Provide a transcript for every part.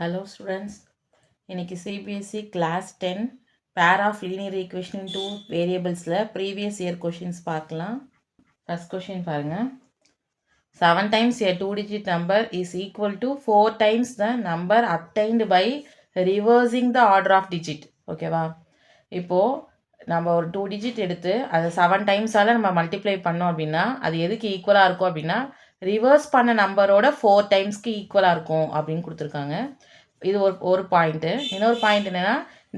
Hello students, இன்னைக்கு CBSE class 10 pair of linear equation in two variablesல previous year questions பார்க்கலாம். First question பாருங்க. 7 times a two digit number is equal to 4 times the number obtained by reversing the order of digit. ஓகேவா? இப்போ நம்ம ஒரு 2 digit எடுத்து அதை 7 டைம்ஸால் நம்ம multiply பண்ணோம் அப்படின்னா அது எதுக்கு ஈக்குவலாக இருக்கும் அப்படின்னா ரிவர்ஸ் பண்ண நம்பரோட 4 டைம்ஸ்க்கு ஈக்குவலாக இருக்கும் அப்படின்னு கொடுத்துருக்காங்க. இது ஒரு பாயிண்ட்டு. இன்னொரு பாயிண்ட் என்னென்னா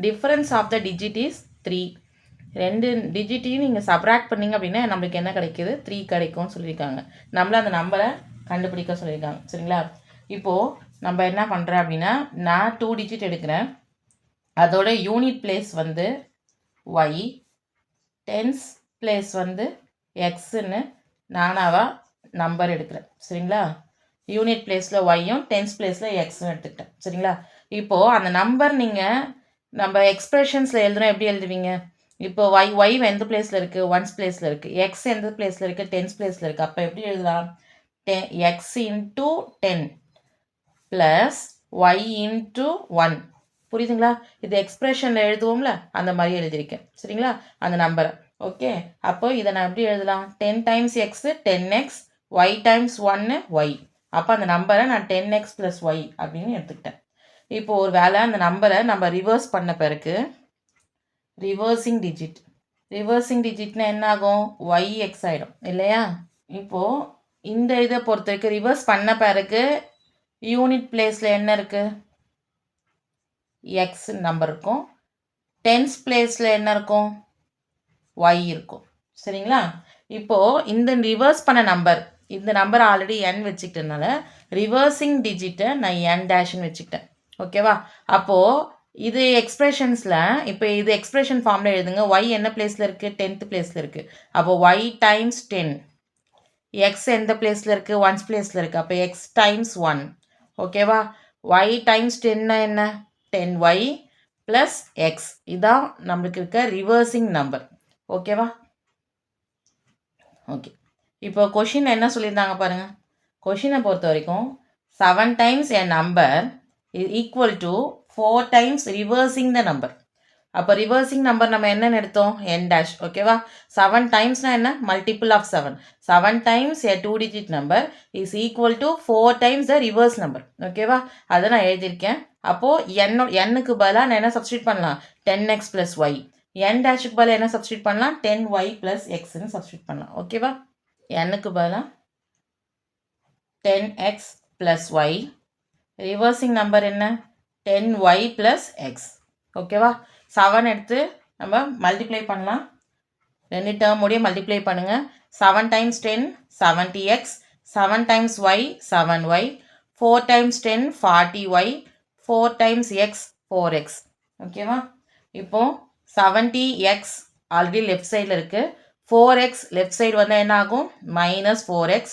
difference of the digit is 3. ரெண்டு டிஜிட்டையும் நீங்கள் சப்ராக்ட் பண்ணிங்க அப்படின்னா நம்மளுக்கு என்ன கிடைக்கிது 3 கிடைக்கும்னு சொல்லியிருக்காங்க. நம்மள அந்த நம்பரை கண்டுபிடிக்க சொல்லியிருக்காங்க. சரிங்களா? இப்போது நம்ம என்ன பண்ணுறேன் அப்படின்னா நான் 2 டிஜிட் எடுக்கிறேன். அதோட யூனிட் பிளேஸ் வந்து ஒய், டென்ஸ் பிளேஸ் வந்து எக்ஸுன்னு நானாவா நம்பர் எடுக்கிறேன். சரிங்களா? யூனிட் பிளேஸில் ஒய்யும் டென்ஸ் பிளேஸில் எக்ஸ்னு எடுத்துக்கிட்டேன். சரிங்களா? இப்போது அந்த நம்பர் நீங்கள் நம்ம எக்ஸ்பிரஷன்ஸில் எழுதுனா எப்படி எழுதுவீங்க? இப்போ ஒய் எந்த பிளேஸில் இருக்குது? ஒன்ஸ் பிளேஸில் இருக்குது. எக்ஸ் எந்த பிளேஸில் இருக்குது? டென்ஸ் பிளேஸில் இருக்குது. அப்போ எப்படி எழுதலாம்? X into 10 plus y into 1. புரியுதுங்களா? இது எக்ஸ்பிரஷனில் எழுதுவோம்ல அந்த மாதிரி எழுதியிருக்கேன். சரிங்களா? அந்த நம்பரை. ஓகே, அப்போ இதை நான் எப்படி எழுதலாம்? 10 times x 10x, y times 1 y. அப்போ அந்த நம்பரை நான் 10x ப்ளஸ் ஒய் அப்படின்னு எடுத்துக்கிட்டேன். இப்போது ஒரு வேளை அந்த நம்பரை நம்ம ரிவர்ஸ் பண்ண பிறகு ரிவர்சிங் டிஜிட்னா என்ன ஆகும்? ஒய் எக்ஸ் ஆகிடும் இல்லையா? இப்போது இந்த இதை பொறுத்த வரைக்கும் ரிவர்ஸ் பண்ண பிறகு யூனிட் பிளேஸில் என்ன இருக்குது? எக்ஸ் நம்பர் இருக்கும். டென்ஸ் பிளேஸில் என்ன இருக்கும்? ஒய் இருக்கும். சரிங்களா? இப்போது இந்த ரிவர்ஸ் பண்ண நம்பர், இந்த நம்பர் ஆல்ரெடி n வச்சுக்கிட்டனால ரிவர்சிங் டிஜிட்டை நான் n டேஷ்னு வச்சுக்கிட்டேன். ஓகேவா? அப்போது இது எக்ஸ்பிரஷன்ஸில் இப்போ இது எக்ஸ்பிரஷன் ஃபார்மில் எழுதுங்க. ஒய் என்ன பிளேஸில் இருக்குது? 10th பிளேஸில் இருக்குது. அப்போது ஒய் டைம்ஸ் 10. எக்ஸ் எந்த பிளேஸில் இருக்குது? ஒன்ஸ் பிளேஸில் இருக்குது. அப்போ எக்ஸ் டைம்ஸ் 1. ஓகேவா? ஒய் டைம்ஸ் 10னா என்ன? 10y plus X. இதான் நம்மளுக்கு இருக்க ரிவர்சிங் நம்பர். ஓகேவா? ஓகே, இப்போ கொஷின் என்ன சொல்லியிருந்தாங்க பாருங்கள். கொஷினை பொறுத்த வரைக்கும் 7 times a number is equal to 4 times reversing the number. அப்போ ரிவர்சிங் நம்பர் நம்ம என்னென்னு எடுத்தோம்? n dash. ஓகேவா? 7 டைம்ஸ்னால் என்ன? Multiple of 7. 7 times a 2 digit number is equal to 4 times the reverse number. ஓகேவா? அதை நான் எழுதியிருக்கேன். அப்போது என்னுக்கு பதிலாக நான் என்ன சப்ஸ்டியூட் பண்ணலாம்? 10x plus Y. n டேஷுக்கு பதிலாக என்ன சப்ஸ்டியூட் பண்ணலாம்? 10y ப்ளஸ் எக்ஸ்ன்னு சப்ஸ்டியூட் பண்ணலாம். ஓகேவா? nக்கு பதிலாக 10x plus Y. Reversing number என்ன? 10y plus X. ஓகேவா? 7 எடுத்து நம்ம மல்டிப்ளை பண்ணலாம். ரெண்டு டேர்ம் முடிய மல்டிப்ளை பண்ணுங்கள். 7 times 10 70x, 7 times y 7y, 4 times 10 40y, 4 times x 4x. ஓகேவா? இப்போது 70x ஆல்ரெடி லெஃப்ட் சைடில் இருக்குது. 4x லெஃப்ட் சைடு வந்தால் என்ன ஆகும்? Minus 4x.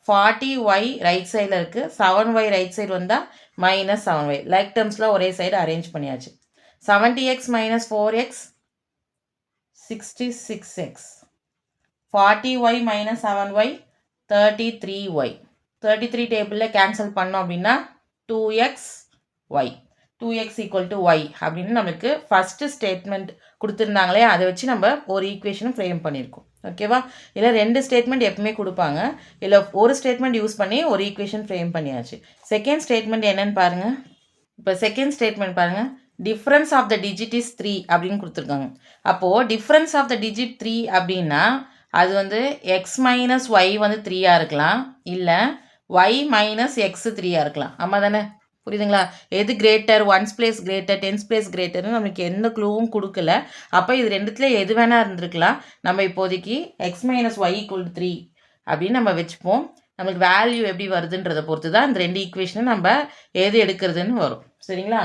40y ரைட் சைடில் இருக்குது. 7y ரைட் சைடு வந்தால் மைனஸ் 7y. லைக் டேர்ம்ஸில் ஒரே சைடு அரேஞ்ச் பண்ணியாச்சு. 70x minus 4x 66x. 40y minus 7y 33y. 33 டேபிளில் கேன்சல் பண்ணோம் அப்படின்னா 2xy. 2x equal to Y அப்படின்னு நம்மளுக்கு ஃபஸ்ட்டு ஸ்டேட்மெண்ட் கொடுத்துருந்தாங்களே, அதை வச்சு நம்ம ஒரு ஈக்குவேஷனும் ஃப்ரேம் பண்ணியிருக்கோம். ஓகேவா? இல்லை 2 ஸ்டேட்மெண்ட் எப்பவுமே கொடுப்பாங்க. இல்லை ஒரு ஸ்டேட்மெண்ட் யூஸ் பண்ணி ஒரு ஈக்குவேஷன் ஃப்ரேம் பண்ணியாச்சு. செகண்ட் ஸ்டேட்மெண்ட் என்னன்னு பாருங்கள். இப்போ செகண்ட் ஸ்டேட்மெண்ட் பாருங்கள். Difference of the digit is 3 அப்படின்னு கொடுத்துருக்காங்க. அப்போது டிஃப்ரென்ஸ் ஆஃப் த டிஜிட் 3 அப்படின்னா அது வந்து எக்ஸ் மைனஸ் ஒய் வந்து 3ஆக இருக்கலாம், இல்லை ஒய் மைனஸ் எக்ஸு 3ஆக இருக்கலாம். ஆமாம் தானே? புரியுதுங்களா? எது greater? One's place greater, tens place கிரேட்டர்னு நமக்கு எந்த க்ளூவும் கொடுக்கல. அப்போ இது ரெண்டுத்துல எது வேணால் இருந்திருக்கலாம். நம்ம இப்போதைக்கு எக்ஸ் மைனஸ் ஒய் ஈக்குவல் 3 அப்படின்னு நம்ம வச்சுப்போம். நம்மளுக்கு வேல்யூ எப்படி வருதுன்றதை பொறுத்து தான் இந்த 2 ஈக்குவேஷனும் நம்ம எது எடுக்கிறதுன்னு வரும். சரிங்களா?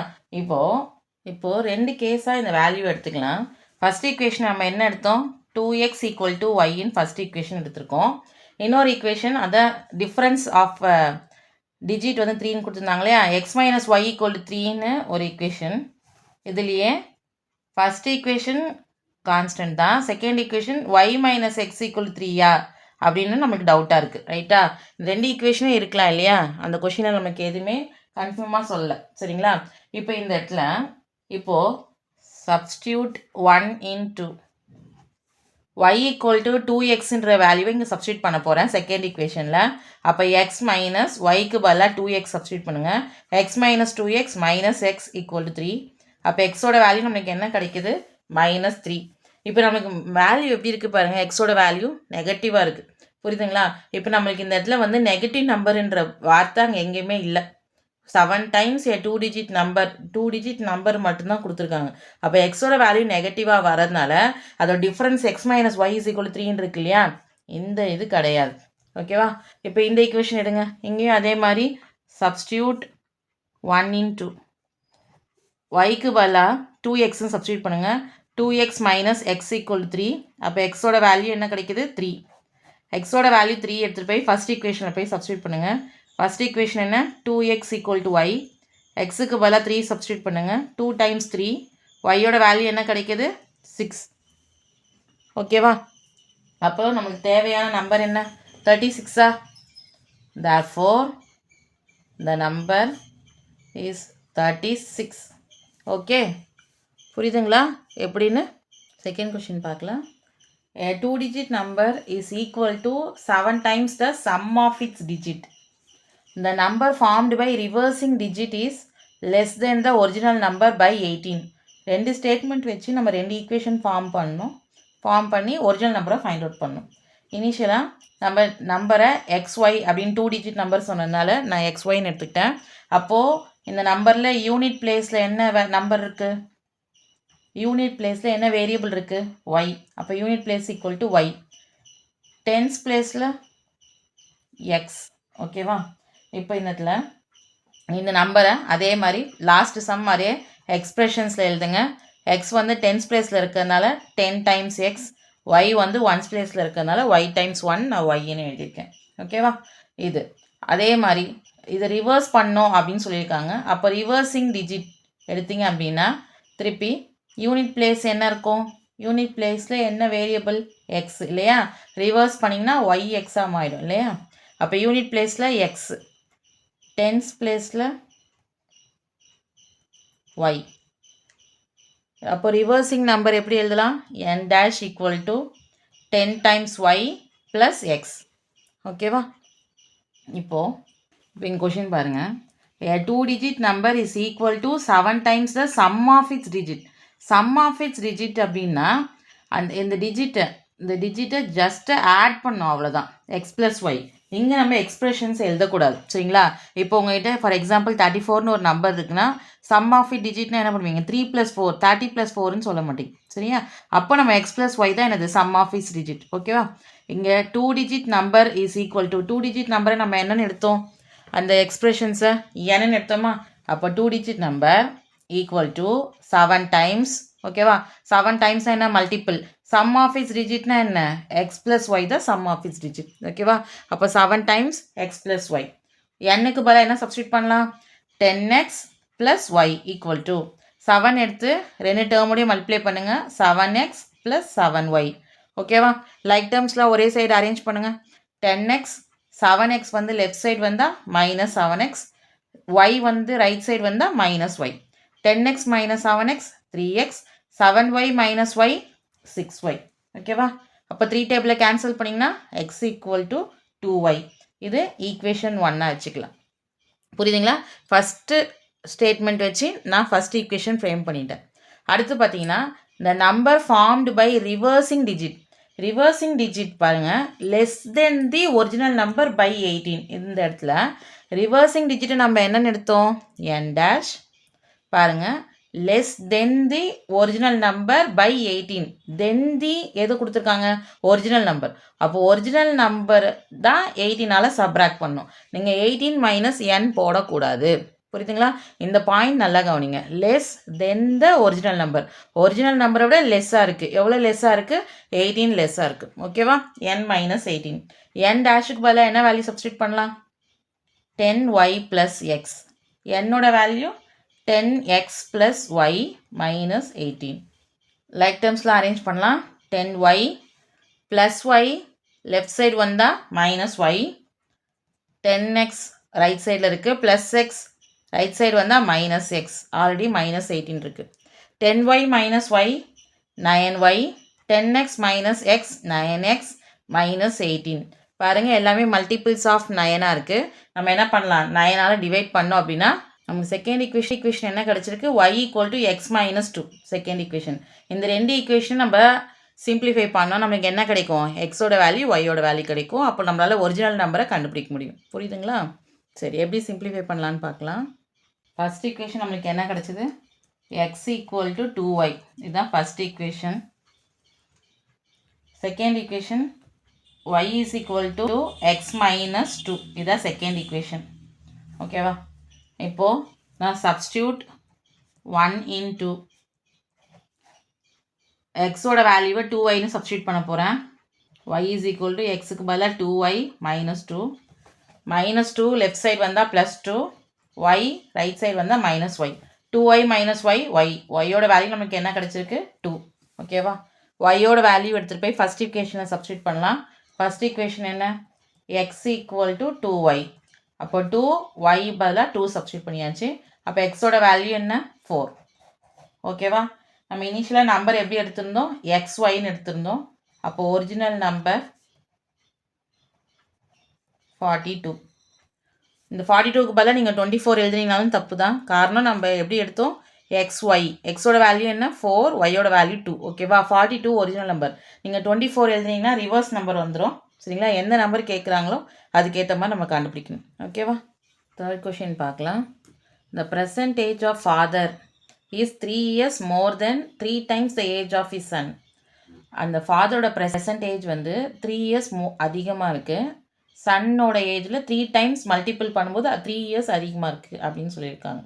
இப்போது 2 கேஸாக இந்த வேல்யூ எடுத்துக்கலாம். ஃபஸ்ட் ஈக்குவேஷன் நம்ம என்ன எடுத்தோம்? 2x ஈக்குவல் டு ஒய்ன்னு ஃபஸ்ட் ஈக்குவேஷன் எடுத்திருக்கோம். இன்னொரு ஈக்குவேஷன் அதான் டிஃப்ரென்ஸ் ஆஃப் டிஜிட் வந்து 3ன்னு கொடுத்துருந்தாங்க இல்லையா? X minus Y equal to 3ன்னு ஒரு ஈக்குவேஷன். இதுலேயே ஃபஸ்ட் ஈக்குவேஷன் கான்ஸ்டன்ட் தான். Second equation Y minus X equal to 3யா அப்படின்னு நம்மளுக்கு டவுட்டாக இருக்குது. ரைட்டா? 2 ஈக்குவேஷனும் இருக்கலாம் இல்லையா? அந்த கொஷினை நமக்கு எதுவுமே கன்ஃபார்மாக சொல்ல சரிங்களா. இப்போ இந்த இடத்துல இப்போது substitute 1 into y equal to 2xன்ற வேல்யூவை இங்கே சப்ஸ்டியூட் பண்ண போகிறேன் செகண்ட் ஈக்குவேஷனில். அப்போ x மைனஸ் ஒய்க்கு பதிலாக 2x சப்ஸ்டியூட் பண்ணுங்கள். x minus 2x minus X equal to 3. அப்போ எக்ஸோட வேல்யூ நம்மளுக்கு என்ன கிடைக்குது? -3. இப்போ நம்மளுக்கு வேல்யூ எப்படி இருக்குது பாருங்கள். எக்ஸோட வேல்யூ நெகட்டிவாக இருக்குது. புரியுதுங்களா? இப்போ நம்மளுக்கு இந்த இடத்துல வந்து நெகட்டிவ் நம்பருன்ற வார்த்தை அங்கே எங்கேயுமே இல்லை. 7 டைம்ஸ் a 2 டிஜிட் நம்பர் மட்டும்தான் கொடுத்துருக்காங்க. அப்போ எக்ஸோட வேல்யூ நெகட்டிவாக வரதுனால அதோட difference x minus y is equal 3 இருக்கு இல்லையா, இந்த இது கிடையாது. ஓகேவா? இப்போ இந்த ஈக்குவேஷன் எடுங்க. இங்கேயும் அதே மாதிரி சப்ஸ்டியூட் 1 into ஒய்க்கு பதிலாக 2xன்னு சப்ஸ்டியூட் பண்ணுங்கள். 2x minus X equal 3. அப்போ எக்ஸோட வேல்யூ என்ன கிடைக்குது? 3. எக்ஸோட வேல்யூ 3 எடுத்துகிட்டு போய் ஃபஸ்ட் ஈக்குவேஷனில் போய் சப்ஸ்டியூட் பண்ணுங்கள். ஃபஸ்ட் ஈக்குவேஷன் என்ன? 2x equal to Y. எக்ஸுக்கு பதிலாக 3 சப்ஸ்டியூட் பண்ணுங்கள். 2 டைம்ஸ் 3. ஒய்யோட வேல்யூ என்ன கிடைக்கிது? 6. ஓகேவா? அப்போ நமக்கு தேவையான நம்பர் என்ன? 36. therefore the number is 36. Okay, புரியுதுங்களா எப்படின்னு? செகண்ட் கொஷின் பார்க்கலாம். A 2-digit number is equal to 7 times the sum of its digit. The number formed by reversing digit is less than the original number by 18. ரெண்டு statement வச்சு நம்ம ரெண்டு equation form பண்ணி original நம்பரை find out பண்ணணும். இனிஷியலாக நம்ம நம்பரை XY அப்படின்னு 2 டிஜிட் நம்பர் சொன்னதுனால நான் XYன்னு எடுத்துக்கிட்டேன். அப்போது இந்த நம்பரில் யூனிட் பிளேஸில் என்ன நம்பர் இருக்குது? யூனிட் பிளேஸில் என்ன வேரியபிள் இருக்குது? ஒய். அப்போ unit place equal to y. Tens பிளேஸில் எக்ஸ். ஓகேவா? இப்போ இந்த நம்பரை அதே மாதிரி லாஸ்ட் சம் மாதிரியே எக்ஸ்பிரஷன்ஸில் எழுதுங்க. எக்ஸ் வந்து டென்ஸ் பிளேஸில் இருக்கிறதுனால 10 டைம்ஸ் எக்ஸ், ஒய் வந்து ஒன்ஸ் பிளேஸில் இருக்கிறதுனால ஒய் டைம்ஸ் 1 நான் ஒய்ன்னு எழுதியிருக்கேன். ஓகேவா? இது அதே மாதிரி இதை ரிவர்ஸ் பண்ணோம் அப்படின்னு சொல்லியிருக்காங்க. அப்போ ரிவர்ஸிங் டிஜிட் எடுத்தீங்க அப்படின்னா திருப்பி யூனிட் பிளேஸ் என்ன இருக்கும்? யூனிட் பிளேஸில் என்ன வேரியபிள்? எக்ஸ் இல்லையா? ரிவர்ஸ் பண்ணிங்கன்னா ஒய் எக்ஸாக மாறிடும் இல்லையா? அப்போ யூனிட் பிளேஸில் எக்ஸ், டென்ஸ் பிளேஸில் ஒய். அப்போ ரிவர்சிங் நம்பர் எப்படி எழுதலாம்? n dash equal to 10 times y plus x. ஓகேவா? இப்போ இந்த கொஷின் பாருங்கள். A 2-digit number is equal to 7 times the sum of its digit. Sum of its digit அப்படின்னா இந்த டிஜிட்டை ஜஸ்ட்டு ஆட் பண்ணோம், அவ்வளோதான். X plus y. இங்கே நம்ம எக்ஸ்பிரஷன்ஸ் எழுதக்கூடாது சரிங்களா. இப்போ உங்கள்கிட்ட ஃபார் எக்ஸாம்பிள் 34ன்னு ஒரு நம்பர் இருக்குன்னா சம் ஆஃப் இட் டிஜிட்னா என்ன பண்ணுவீங்க? 3 + 4 30 + 4ன்னு சொல்ல மாட்டீங்க சரியா. அப்போ நம்ம எக்ஸ் ப்ளஸ் ஒய் தான் என்னது? Sum of its digit. ஓகேவா? இங்கே 2 digit number is equal to 2 digit நம்பரை நம்ம என்னென்னு எடுத்தோம்? அந்த எக்ஸ்பிரஷன்ஸை என்னன்னு எடுத்தோமா? அப்போ 2 digit number equal to 7 times. ஓகேவா? 7 டைம்ஸ் என்ன? மல்டிபிள். சம் ஆஃப் இட்ஸ் டிஜிட்னா என்ன? எக்ஸ் ப்ளஸ் ஒய் தான் சம் ஆஃப் இட்ஸ் டிஜிட். ஓகேவா? அப்போ 7 டைம்ஸ் எக்ஸ் ப்ளஸ் ஒய். என்னுக்கு பதிலாக என்ன சப்ஸ்டியூட் பண்ணலாம்? 10x plus Y equal to 7 எடுத்து ரெண்டு டேர்மோடையும் மல்டிப்ளை பண்ணுங்கள். 7x plus 7y. ஓகேவா? லைக் டேர்ம்ஸில் ஒரே சைடு அரேஞ்ச் பண்ணுங்கள். 10x 7x வந்து லெஃப்ட் சைடு வந்தால் மைனஸ் 7x, y வந்து ரைட் சைடு வந்தால் minus Y. 10x minus 7x 3x, 7y minus y 6y. ஓகேவா? அப்போ 3 டேபிளில் கேன்சல் பண்ணிங்கன்னா x ஈக்குவல் டு 2y. இது ஈக்குவேஷன் 1 வச்சுக்கலாம். புரியுதுங்களா? ஃபஸ்ட்டு ஸ்டேட்மெண்ட் வச்சு நான் ஃபஸ்ட் ஈக்குவேஷன் ஃப்ரேம் பண்ணிட்டேன். அடுத்து பார்த்தீங்கன்னா இந்த number formed by reversing digit. Reversing digit பாருங்கள், less than the original number by 18. இந்த இடத்துல ரிவர்சிங் டிஜிட்டை நம்ம என்னென்னு எடுத்தோம்? n dash. பாருங்கள், less than the original number by 18. Then the எது கொடுத்துருக்காங்க? Original number. அப்போ ஒரிஜினல் நம்பர் தான் 18ஆல் சப்ராக்ட் பண்ணணும். நீங்கள் 18 மைனஸ் n போடக்கூடாது. புரியுதுங்களா? இந்த பாயிண்ட் நல்லா கவனிங்க. Less than the original number. Original நம்பரை விட லெஸ்ஸாக இருக்குது. எவ்வளோ லெஸ்ஸாக இருக்குது? 18 லெஸ்ஸாக இருக்குது. ஓகேவா? n minus 18. n டேஷுக்கு பதிலாக என்ன வேல்யூ சப்ஸ்டியூட் பண்ணலாம்? 10y plus X. என்னோட value 10x plus Y minus 18. Like டேர்ம்ஸில் அரேஞ்ச் பண்ணலாம். 10y plus Y left side வந்தால் மைனஸ் ஒய், 10x ரைட் சைடில் இருக்குது, ப்ளஸ் எக்ஸ் ரைட் சைடு வந்தால் மைனஸ் எக்ஸ், ஆல்ரெடி மைனஸ் 18 இருக்குது. 10y minus Y 9y, 10x minus X 9x minus 18. பாருங்கள் எல்லாமே multiples of 9ஆக இருக்குது. நம்ம என்ன பண்ணலாம், 9ஆல் டிவைட் பண்ணோம் அப்படின்னா நமக்கு செகண்ட் ஈக்குவேஷன் என்ன கிடச்சிருக்கு, y equal to X minus 2 second equation. இந்த ரெண்டு ஈக்குவேஷன் நம்ம சிம்பிளிஃபை பண்ணோம், நமக்கு என்ன கிடைக்கும், எக்ஸோட வேல்யூ ஒய்யோட வேல்யூ கிடைக்கும். அப்போ நம்மளால் ஒரிஜினல் நம்பரை கண்டுபிடிக்க முடியும். புரியுதுங்களா? சரி, எப்படி சிம்பிளிஃபை பண்ணலான்னு பார்க்கலாம். ஃபர்ஸ்ட் ஈக்குவேஷன் நம்மளுக்கு என்ன கிடச்சிது, எக்ஸ் ஈக்குவல் டு 2y, இதுதான் first equation. Second equation y is equal to X minus 2, இதுதான் செகண்ட் ஈக்குவேஷன். ஓகேவா? இப்போது நான் சப்ஸ்டியூட் 1 இன்டூ எக்ஸோட வேல்யூவை 2yன்னு சப்ஸ்டியூட் பண்ண போகிறேன். y இஸ் ஈக்குவல் டு எக்ஸுக்கு பதிலாக 2y minus 2, minus 2 left side வந்தால் ப்ளஸ் 2, y ரைட் சைடு வந்தால் minus y. 2y minus y, ஒய்யோட வேல்யூ நமக்கு என்ன கிடச்சிருக்கு, 2. ஓகேவா? ஒய்யோட வேல்யூ எடுத்துகிட்டு போய் ஃபஸ்ட் ஈக்குவேஷனை சப்ஸ்டியூட் பண்ணலாம். ஃபஸ்ட் ஈக்குவேஷன் என்ன, எக்ஸ் ஈக்குவல் டு 2y. அப்போ 2y பதிலாக 2 சப்ஸ்டியூட் பண்ணியாச்சு. அப்போ எக்ஸோட வேல்யூ என்ன, 4. ஓகேவா? நம்ம இனிஷியலாக நம்பர் எப்படி எடுத்திருந்தோம், xyன்னு எடுத்திருந்தோம். அப்போ ஒரிஜினல் நம்பர் 42. இந்த 42க்கு பதிலாக நீங்கள் 24 எழுதுனீங்கனாலும் தப்பு தான். காரணம் நம்ம எப்படி எடுத்தோம், xy, எக்ஸோட வேல்யூ என்ன 4, ஒய்யோட வேல்யூ 2. ஓகேவா? 42 ஒரிஜினல் நம்பர். நீங்கள் 24 எழுதுனீங்கன்னா ரிவர்ஸ் நம்பர் வந்துடும். சரிங்களா? எந்த நம்பர் கேட்குறாங்களோ அதுக்கேற்ற மாதிரி நம்ம கண்டுபிடிக்கணும். ஓகேவா? தேர்ட் கொஷின் பார்க்கலாம். The present age of father is 3 years more than 3 times the age of his son. அந்த ஃபாதரோட ப்ரெசன்ட் ஏஜ் வந்து 3 இயர்ஸ் அதிகமாக இருக்குது. சன்னோட ஏஜில் 3 டைம்ஸ் மல்டிபிள் பண்ணும்போது 3 இயர்ஸ் அதிகமாக இருக்குது அப்படின்னு சொல்லியிருக்காங்க.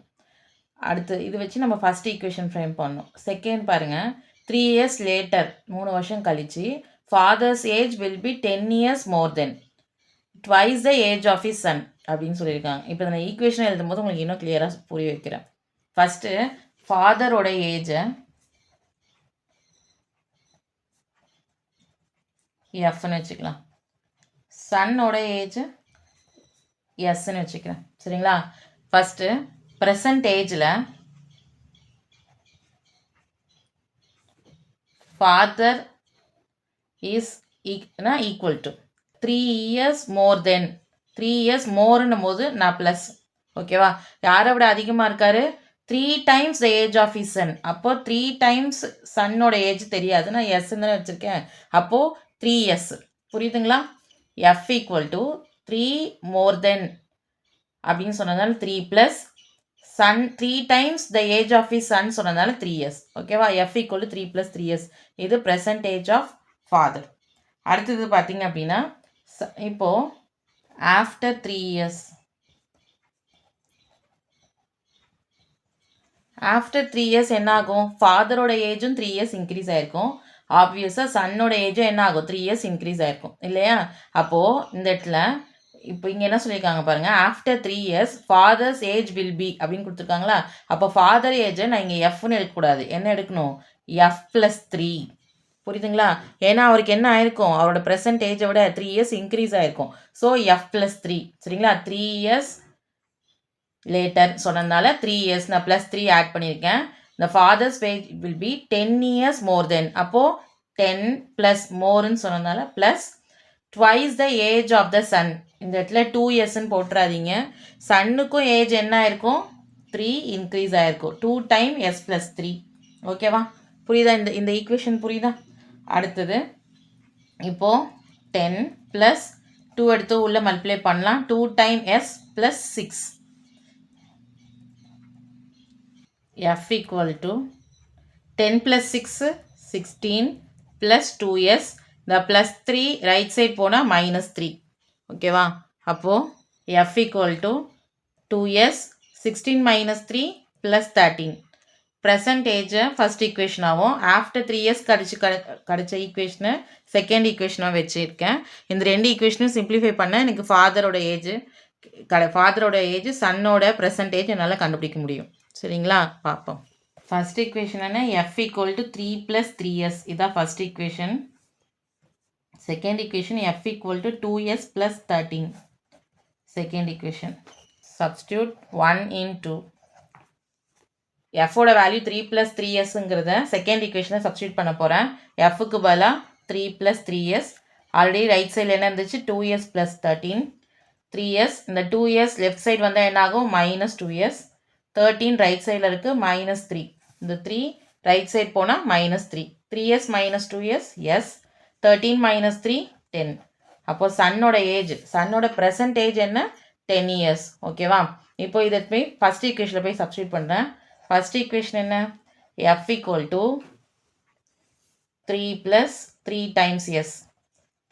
அடுத்து இது வச்சு நம்ம ஃபஸ்ட் ஈக்குவேஷன் ஃப்ரேம் பண்ணோம். செகண்ட் பாருங்கள், 3 இயர்ஸ் லேட்டர் 3 வருஷம் கழிச்சு father's age will be 10 years more then twice the age of his son அப்படின்னு சொல்லியிருக்காங்க. இப்போ நான் ஈக்குவேஷன் எழுதும் போது உங்களுக்கு இன்னும் கிளியராக புரிய வைக்கிறேன். ஃபஸ்ட்டு ஃபாதரோட ஏஜை எஃப்னு வச்சுக்கலாம், சன்னோட ஏஜ் எஸ்ன்னு வச்சுக்கிறேன். சரிங்களா? ஃபஸ்ட்டு ப்ரெசன்ட் ஏஜில் father is equal to 3 years more then, 3 years மோர்னும் போது நான் ப்ளஸ். ஓகேவா? யாரை விட அதிகமாக இருக்காரு, 3 times the age of his son. அப்போது 3 டைம்ஸ் சன்னோட ஏஜ் தெரியாது, நான் எஸ்ன்னு தானே வச்சுருக்கேன். அப்போது 3 இயர்ஸ். புரியுதுங்களா? F equal to 3 more then அப்படின்னு சொன்னதால 3 plus son 3 times the age of his son சொன்னதால 3 இயர்ஸ். ஓகேவா? F equal to 3 + 3 years. இது ப்ரெசன்ட் ஏஜ் ஆஃப் ஃபாதர். அடுத்தது பார்த்தீங்க அப்படின்னா இப்போது ஆஃப்டர் 3 இயர்ஸ், ஆஃப்டர் 3 இயர்ஸ் என்ன ஆகும், ஃபாதரோட ஏஜும் 3 இயர்ஸ் இன்க்ரீஸ் ஆகிருக்கும். ஆப்வியஸாக சன்னோட ஏஜும் என்ன ஆகும், 3 இயர்ஸ் இன்க்ரீஸ் ஆகிருக்கும் இல்லையா? அப்போது இந்த இடத்துல இப்போ இங்கே என்ன சொல்லியிருக்காங்க பாருங்கள், after 3 years fathers age will B அப்படின்னு கொடுத்துருக்காங்களா? அப்போ ஃபாதர் ஏஜை நான் இங்கே எஃப்னு எடுக்கக்கூடாது, என்ன எடுக்கணும், எஃப் + 3. புரியுதுங்களா? ஏன்னா அவருக்கு என்ன ஆயிருக்கும், அவரோட ப்ரெசன்ட் ஏஜை விட 3 இயர்ஸ் இன்க்ரீஸ் ஆகிருக்கும். So F + 3. சரிங்களா? 3 இயர்ஸ் லேட்டர் சொன்னதுனால 3 இயர்ஸ் நான் +3 ஆட் பண்ணியிருக்கேன். the father's age will be 10 years more than, அப்போது 10 + மோர்னு சொன்னதுனால plus twice the age of the son. இந்த இடத்துல 2 இயர்ஸ்ன்னு போட்டுறாதீங்க. சன்னுக்கும் ஏஜ் என்ன ஆயிருக்கும், 3 இன்க்ரீஸ் ஆகிருக்கும். 2 டைம் s + 3. ஓகேவா? புரியுதா? இந்த ஈக்குவேஷன் புரியுதா? அடுத்தது இப்போது 10 + 2 எடுத்து உள்ளே மல்டிப்ளை பண்ணலாம். 2 time s + 6. f equal to 10 + 6 16 + 2s, the +3 right side போனால் -3. ஓகேவா? அப்போது f equal to 2s 16 - 3 + 13. Present ஏஜை first ஈக்குவேஷனாகவும் after 3 years கிடச்ச ஈக்குவேஷனை செகண்ட் ஈக்குவேஷனாக வச்சுருக்கேன். இந்த ரெண்டு ஈக்குவேஷனும் சிம்பிளிஃபை பண்ண எனக்கு ஃபாதரோட ஏஜ் சன்னோட ப்ரெசன்ட் ஏஜ் என்னால் கண்டுபிடிக்க முடியும். சரிங்களா? பார்ப்போம். ஃபஸ்ட் ஈக்குவேஷன் என்ன, எஃப் ஈக்குவல் டு 3 + 3s, இதான் first equation. Second equation F equal to 2s + 13, second equation. substitute 1 into f ஓட வேல்யூ 3 plus 3sங்கிறத செகண்ட் ஈக்குவேஷனை சப்ஸ்டியூட் பண்ண போகிறேன். fக்கு பதிலாக 3 plus 3s. ஆல்ரெடி ரைட் சைடில் என்ன இருந்துச்சு 2s plus 13 3s. இந்த 2s லெஃப்ட் சைடு வந்தால் என்ன ஆகும் மைனஸ் 2s. 13 ரைட் சைடில் இருக்குது மைனஸ் 3. இந்த 3 ரைட் சைடு போனால் minus 3. 3s minus 2s s. 13 minus 3 10. அப்போ சன்னோட ஏஜ் சன்னோட ப்ரெசன்ட் ஏஜ் என்ன 10 years. ஓகேவா? இப்போ இதை போய் ஃபஸ்ட் ஈக்குவேஷனில் போய் சப்ஸ்டியூட் பண்ணுறேன். ஃபஸ்ட் ஈக்குவேஷன் என்ன f equal to 3 plus 3 times s.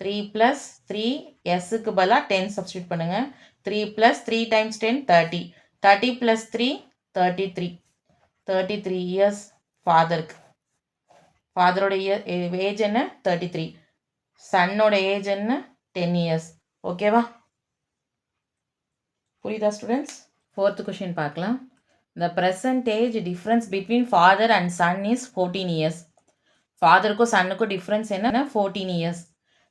3 plus 3 sக்கு பதிலாக 10 சப்ஸ்டியூட் பண்ணுங்க. 3 plus 3 times 10 30. 30 plus 3 33. 33 years ஃபாதருக்கு. ஃபாதரோட age என்ன 33. சன்னோட ஏஜ் என்ன 10 years. ஓகேவா? புரியுதா ஸ்டூடெண்ட்ஸ்? ஃபோர்த் கொஷின் பார்க்கலாம். The percentage difference between father and son is 14 years. ஃபாதருக்கும் சன்னுக்கும் டிஃப்ரென்ஸ் என்னன்னா 14 years.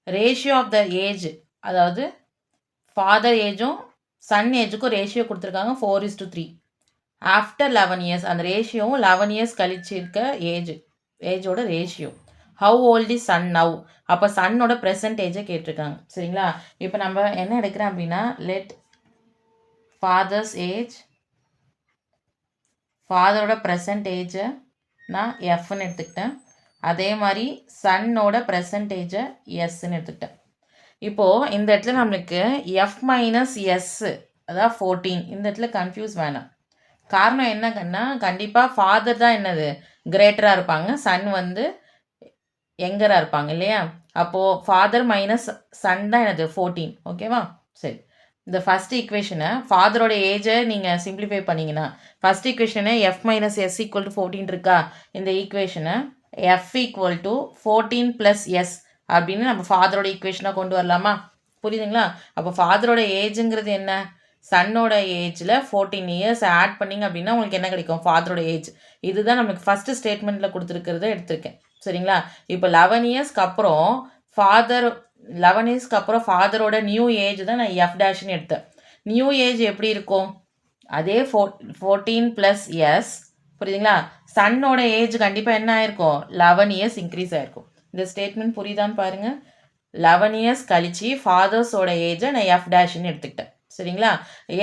Ratio of the age, அதாவது ஃபாதர் ஏஜும் சன் ஏஜுக்கும் ரேஷியோ கொடுத்துருக்காங்க 4:3. ஆஃப்டர் 11 years, அந்த ரேஷியோவும் 11 years கழிச்சு இருக்க ஏஜோட ratio. How old is son now? அப்போ சன்னோட ப்ரெசன்டேஜை கேட்டிருக்காங்க. சரிங்களா? இப்போ நம்ம என்ன எடுக்கிறேன் அப்படின்னா லெட் ஃபாதர்ஸ் ஏஜ், ஃபாதரோட ப்ரெசன்டேஜை நான் எஃப்னு எடுத்துக்கிட்டேன். அதே மாதிரி சன்னோட ப்ரெசன்டேஜை எஸ்ன்னு எடுத்துக்கிட்டேன். இப்போது இந்த இடத்துல நம்மளுக்கு எஃப் மைனஸ் எஸ் அதாவது 14. இந்த இடத்துல கன்ஃபியூஸ் வேணாம். காரணம் என்னங்கன்னா கண்டிப்பாக ஃபாதர் தான் என்னது கிரேட்டராக இருப்பாங்க, சன் வந்து யங்கராக இருப்பாங்க இல்லையா? அப்போது ஃபாதர் மைனஸ் சன் தான் என்னது 14. ஓகேவா? சரி, இந்த ஃபஸ்ட் ஈக்குவேஷனை ஃபாதரோட ஏஜை நீங்கள் சிம்பிளிஃபை பண்ணிங்கன்னா ஃபஸ்ட் ஈக்குவேஷனை f minus s equal to 14 இருக்கா? இந்த ஈக்குவேஷனை f equal to 14 plus s அப்படின்னு நம்ம ஃபாதரோட ஈக்குவேஷனாக கொண்டு வரலாமா? புரியுதுங்களா? அப்போ ஃபாதரோட ஏஜுங்கிறது என்ன? சன்னோட ஏஜில் 14 years ஆட் பண்ணிங்க அப்படின்னா உங்களுக்கு என்ன கிடைக்கும்? ஃபாதரோட ஏஜ். இதுதான் நமக்கு ஃபஸ்ட்டு ஸ்டேட்மெண்ட்டில் கொடுத்துருக்கிறத எடுத்திருக்கேன். சரிங்களா? இப்போ 11 yearsக்கு அப்புறம் ஃபாதர் 11 yearsக்கு அப்புறம் ஃபாதரோட நியூ ஏஜ் தான் நான் எஃப் டேஷ்னு எடுத்தேன். நியூ ஏஜ் எப்படி இருக்கும்? அதே 14 ப்ளஸ் எஸ். புரியுதுங்களா? சன்னோட ஏஜ் கண்டிப்பாக என்ன ஆயிருக்கும்? 11 years இன்க்ரீஸ் ஆயிருக்கும். இந்த ஸ்டேட்மெண்ட் புரியுதான்னு பாருங்கள். 11 years கழிச்சு ஃபாதர்ஸோட ஏஜை நான் எஃப் டேஷ்னு எடுத்துக்கிட்டேன். சரிங்களா?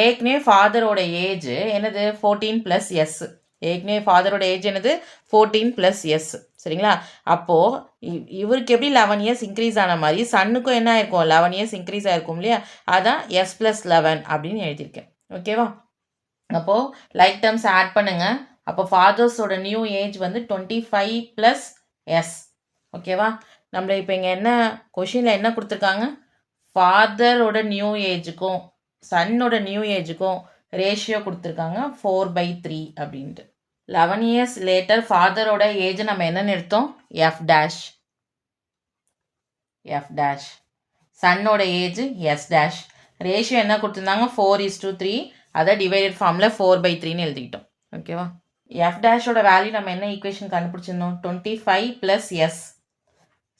ஏற்கனவே ஃபாதரோட ஏஜ் என்னது 14 ப்ளஸ் எஸ். ஏற்கனவே ஃபாதரோட ஏஜ் என்னது 14 ப்ளஸ் எஸ். சரிங்களா? அப்போது இவருக்கு எப்படி 11 years இன்க்ரீஸ் ஆன மாதிரி சன்னுக்கும் என்ன ஆயிருக்கும்? 11 years இன்க்ரீஸ் ஆயிருக்கும் இல்லையா? அதான் எஸ் ப்ளஸ் 11 அப்படின்னு எழுதியிருக்கேன். ஓகேவா? அப்போது லைக் டேர்ம்ஸ் ஆட் பண்ணுங்கள். அப்போ ஃபாதர்ஸோட நியூ ஏஜ் வந்து 25 ப்ளஸ் எஸ். ஓகேவா? நம்மள இப்போ இங்கே என்ன கொஷினில் என்ன கொடுத்துருக்காங்க? ஃபாதரோட நியூ ஏஜுக்கும் சன்னோட நியூ ஏஜுக்கும் ரேஷியோ கொடுத்துருக்காங்க 4/3 அப்படின்ட்டு. 11 years லேட்டர் ஃபாதரோட ஏஜை நம்ம என்னன்னு எடுத்தோம்? F dash. F dash. சன்னோட ஏஜ் எஸ் டேஷ். ரேஷியோ என்ன கொடுத்துருந்தாங்க? 4:3. அதை டிவைடட் ஃபார்மில் 4/3ன்னு எழுதிக்கிட்டோம். ஓகேவா? எஃப் டேஷோட வேல்யூ நம்ம என்ன ஈக்குவேஷன் கண்டுபிடிச்சிருந்தோம்? 25 ப்ளஸ் எஸ்.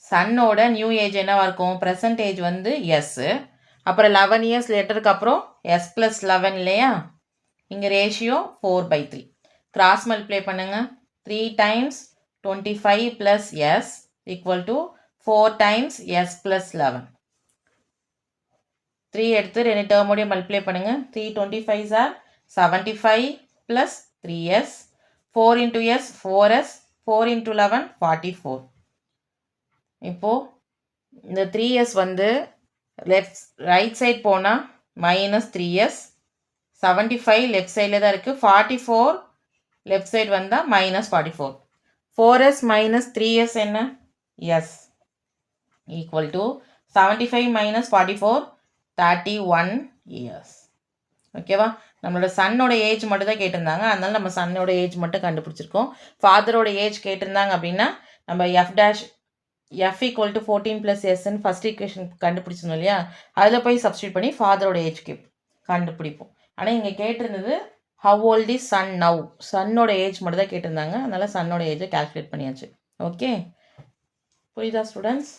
சன்னோட நியூ ஏஜ் என்னவாக இருக்கும்? ப்ரெசன்ட் ஏஜ் வந்து எஸ். அப்புறம் 11 years லேட்டருக்கு அப்புறம் எஸ் ப்ளஸ் 11 இல்லையா? இங்கே ரேஷியோ 4/3. கிராஸ் மல்டிப்ளை பண்ணுங்கள். 3 times 25 plus s equal to 4 times s plus 11. 3 எடுத்து 2 டேர்மோடைய மல்டிப்ளை பண்ணுங்கள். 3 25s are 75 plus 3s. 4 into s 4s. 4 into 11 44. இப்போது இந்த 3s வந்து லெஃப்ட் ரைட் சைட் போனால் மைனஸ் 3s. 75 லெஃப்ட் சைடில் தான் இருக்குது. 44 லெஃப்ட் சைடு வந்தால் மைனஸ் 44. 4s மைனஸ் 3s என்ன? S equal to 75 minus 44 31 years. ஓகேவா? நம்மளோட சன்னோட ஏஜ் மட்டும் தான் கேட்டிருந்தாங்க, அதனால நம்ம சன்னோட ஏஜ் மட்டும் கண்டுபிடிச்சிருக்கோம். ஃபாதரோட ஏஜ் கேட்டிருந்தாங்க அப்படின்னா நம்ம F dash F equal to 14 plus எஸ்ன்னு ஃபஸ்ட் ஈக்குவேஷன் கண்டுபிடிச்சணும் இல்லையா? அதில் போய் சப்ஸ்டியூட் பண்ணி ஃபாதரோட ஏஜ் கண்டுபிடிப்போம். ஆனால் இங்கே கேட்டிருந்தது how old is son now. சன்னோட ஏஜ் மட்டும் தான் கேட்டிருந்தாங்க, அதனால் சன்னோட ஏஜை கால்குலேட் பண்ணியாச்சு. ஓகே, புரியுதா ஸ்டூடெண்ட்ஸ்?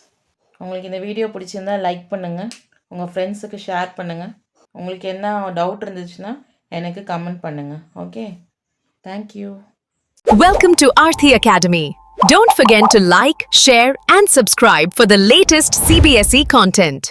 உங்களுக்கு இந்த வீடியோ பிடிச்சிருந்தால் லைக் பண்ணுங்கள், உங்கள் ஃப்ரெண்ட்ஸுக்கு ஷேர் பண்ணுங்கள். உங்களுக்கு என்ன டவுட் இருந்துச்சுன்னா எனக்கு கமெண்ட் பண்ணுங்கள். Okay, thank you. Welcome to Aarthi Academy. Don't forget to like, share, and subscribe for the latest CBSE content.